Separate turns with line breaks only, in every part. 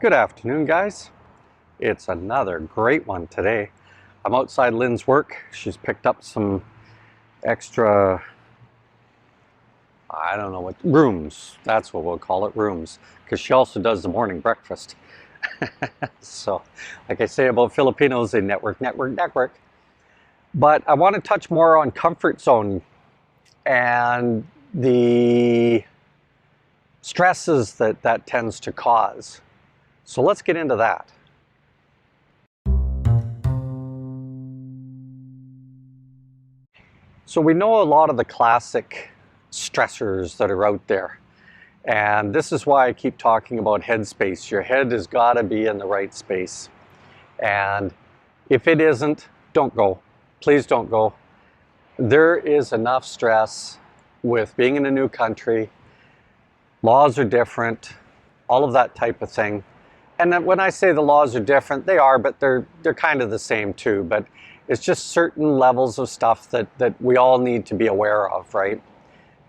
Good afternoon, guys. It's another great one today. I'm outside Lynn's work. She's picked up some extra, I don't know what, rooms. That's what we'll call it, rooms. Because she also does the morning breakfast. So, like I say about Filipinos, they network. But I want to touch more on comfort zone and the stresses that tends to cause. So let's get into that. So we know a lot of the classic stressors that are out there. And this is why I keep talking about headspace. Your head has got to be in the right space. And if it isn't, don't go. Please don't go. There is enough stress with being in a new country. Laws are different, all of that type of thing. And then when I say the laws are different, they are, but they're kind of the same too. But it's just certain levels of stuff that we all need to be aware of, right?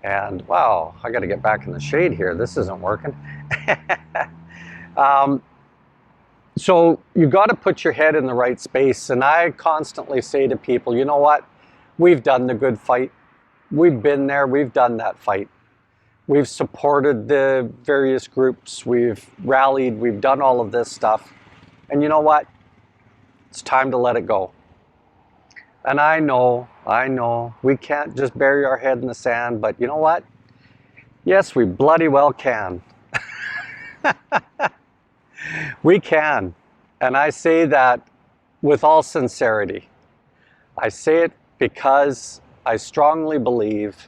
And wow, I got to get back in the shade here. This isn't working. So you got to put your head in the right space. And I constantly say to people, you know what? We've done the good fight. We've been there. We've done that fight. We've supported the various groups, we've rallied, we've done all of this stuff. And you know what? It's time to let it go. And I know, we can't just bury our head in the sand, but you know what? Yes, we bloody well can. We can. And I say that with all sincerity. I say it because I strongly believe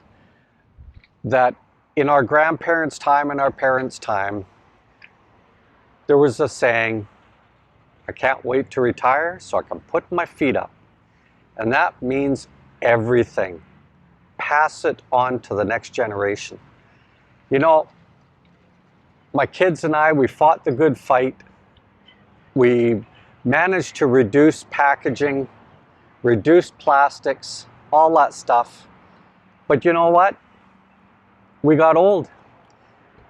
that in our grandparents' time and our parents' time, there was a saying, I can't wait to retire so I can put my feet up. And that means everything. Pass it on to the next generation. You know, my kids and I, we fought the good fight. We managed to reduce packaging, reduce plastics, all that stuff. But you know what? We got old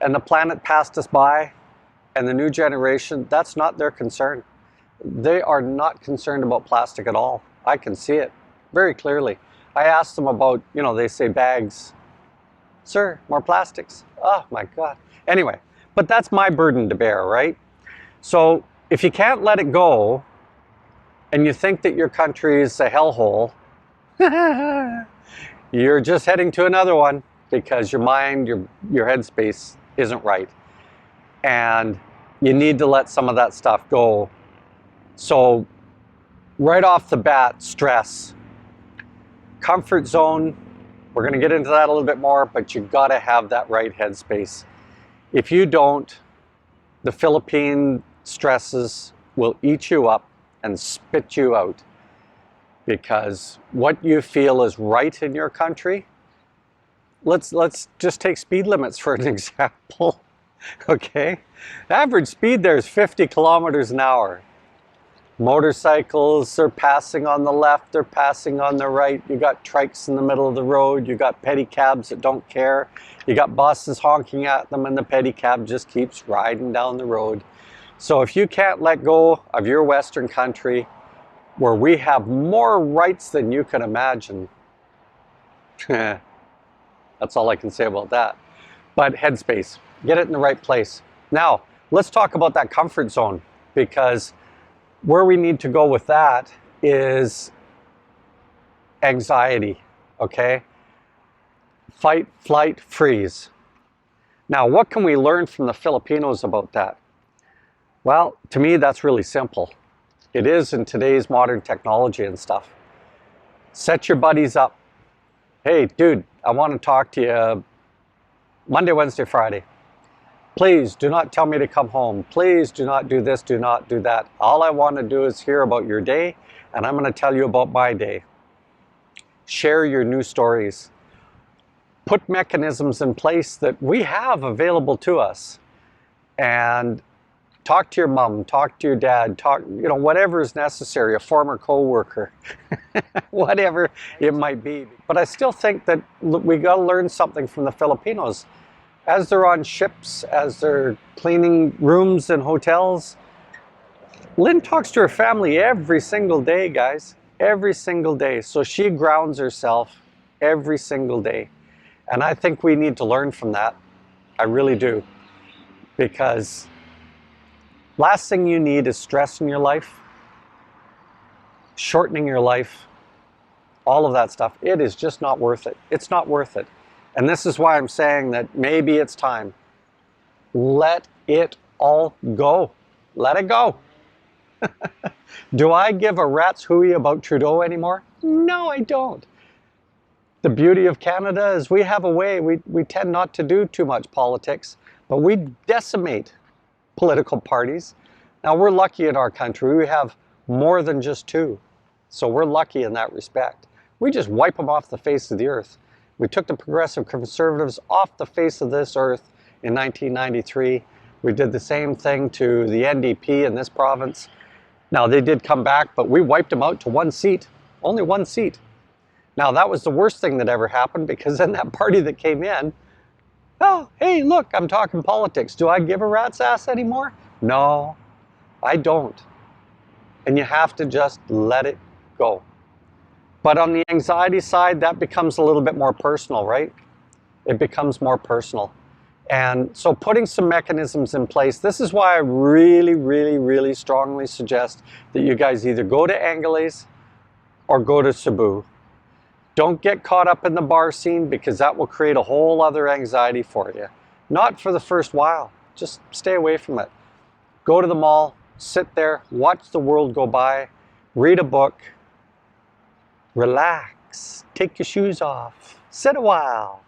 and the planet passed us by, and the new generation, that's not their concern. They are not concerned about plastic at all. I can see it very clearly. I asked them about, they say bags. Sir, more plastics. Oh my God. Anyway, but that's my burden to bear, right? So if you can't let it go and you think that your country is a hellhole, you're just heading to another one. Because your mind, your headspace isn't right. And you need to let some of that stuff go. So right off the bat, stress. Comfort zone, we're going to get into that a little bit more, but you've got to have that right headspace. If you don't, the Philippine stresses will eat you up and spit you out. Because what you feel is right in your country, Let's just take speed limits for an example, okay? Average speed there is 50 kilometers an hour. Motorcycles are passing on the left, they're passing on the right. You got trikes in the middle of the road. You got pedicabs that don't care. You got buses honking at them, and the pedicab just keeps riding down the road. So if you can't let go of your Western country, where we have more rights than you can imagine, that's all I can say about that. But headspace, get it in the right place. Now, let's talk about that comfort zone, because where we need to go with that is anxiety, okay? Fight, flight, freeze. Now, what can we learn from the Filipinos about that? Well, to me, that's really simple. It is in today's modern technology and stuff. Set your buddies up. Hey, dude, I want to talk to you Monday, Wednesday, Friday. Please do not tell me to come home. Please do not do this, do not do that. All I want to do is hear about your day, and I'm going to tell you about my day. Share your new stories. Put mechanisms in place that we have available to us. And talk to your mom, talk to your dad, whatever is necessary, a former co-worker, whatever it might be. But I still think that we got to learn something from the Filipinos. as they're on ships, as they're cleaning rooms in hotels. Lynn talks to her family every single day, guys, every single day. So she grounds herself every single day. And I think we need to learn from that. I really do. Because last thing you need is stress in your life, shortening your life, all of that stuff. It is just not worth it. It's not worth it. And this is why I'm saying that maybe it's time. Let it all go. Let it go. Do I give a rat's hooey about Trudeau anymore? No, I don't. The beauty of Canada is we have a way, we tend not to do too much politics, but we decimate political parties. Now, we're lucky in our country. We have more than just two. So we're lucky in that respect. We just wipe them off the face of the earth. We took the Progressive Conservatives off the face of this earth in 1993. We did the same thing to the NDP in this province. Now, they did come back, but we wiped them out to one seat, only one seat. Now, that was the worst thing that ever happened, because then that party that came in, oh, hey, look, I'm talking politics. Do I give a rat's ass anymore? No, I don't. And you have to just let it go. But on the anxiety side, that becomes a little bit more personal, right? It becomes more personal. And so putting some mechanisms in place, this is why I really, really, really strongly suggest that you guys either go to Anglaise or go to Cebu. Don't get caught up in the bar scene, because that will create a whole other anxiety for you. Not for the first while. Just stay away from it. Go to the mall, sit there, watch the world go by, read a book, relax, take your shoes off, sit a while.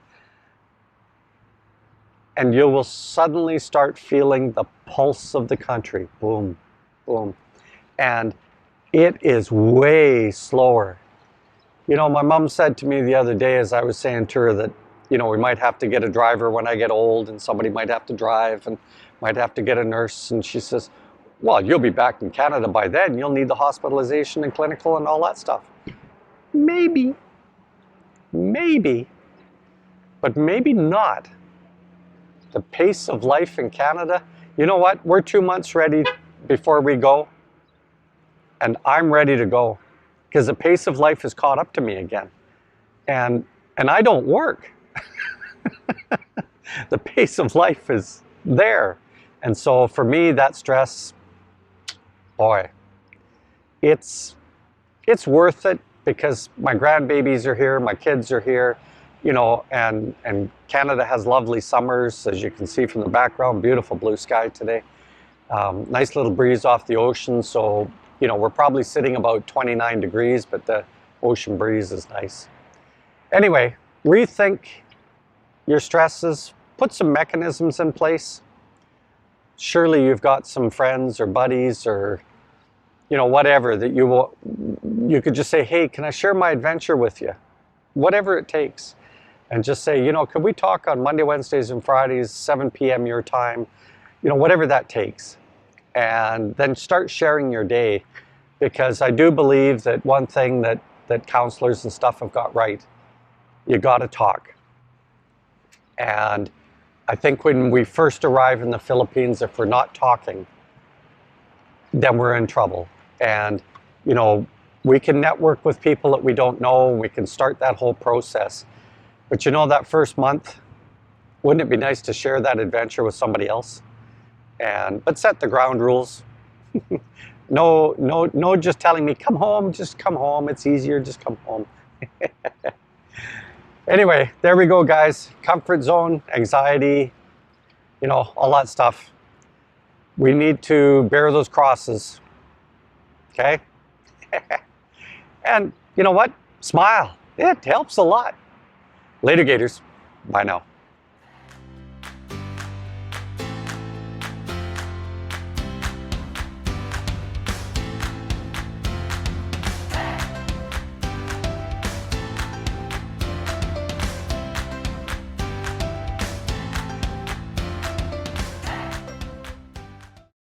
And you will suddenly start feeling the pulse of the country. Boom, boom. And it is way slower. You know, my mom said to me the other day, as I was saying to her, that, you know, we might have to get a driver when I get old, and somebody might have to drive, and might have to get a nurse. And she says, well, you'll be back in Canada by then. You'll need the hospitalization and clinical and all that stuff. Maybe, but maybe not. The pace of life in Canada, you know what? We're 2 months ready before we go, and I'm ready to go, because the pace of life has caught up to me again. And I don't work. The pace of life is there. And so for me, that stress, boy, it's worth it, because my grandbabies are here, my kids are here, you know, and Canada has lovely summers, as you can see from the background, beautiful blue sky today. Nice little breeze off the ocean, so, you know, we're probably sitting about 29 degrees, but the ocean breeze is nice. Anyway, rethink your stresses, put some mechanisms in place. Surely you've got some friends or buddies or, you know, whatever, that you could just say, hey, can I share my adventure with you? Whatever it takes. And just say, you know, could we talk on Monday, Wednesdays, and Fridays, 7 p.m. your time? You know, whatever that takes. And then start sharing your day. Because I do believe that one thing that counselors and stuff have got right, you got to talk. And I think when we first arrive in the Philippines, if we're not talking, then we're in trouble. And, you know, we can network with people that we don't know. We can start that whole process. But you know, that first month, wouldn't it be nice to share that adventure with somebody else? But set the ground rules. No, just telling me, come home, just come home. It's easier, just come home. Anyway, there we go, guys. Comfort zone, anxiety, you know, all that stuff. We need to bear those crosses. Okay? And you know what? Smile. It helps a lot. Later, Gators. Bye now.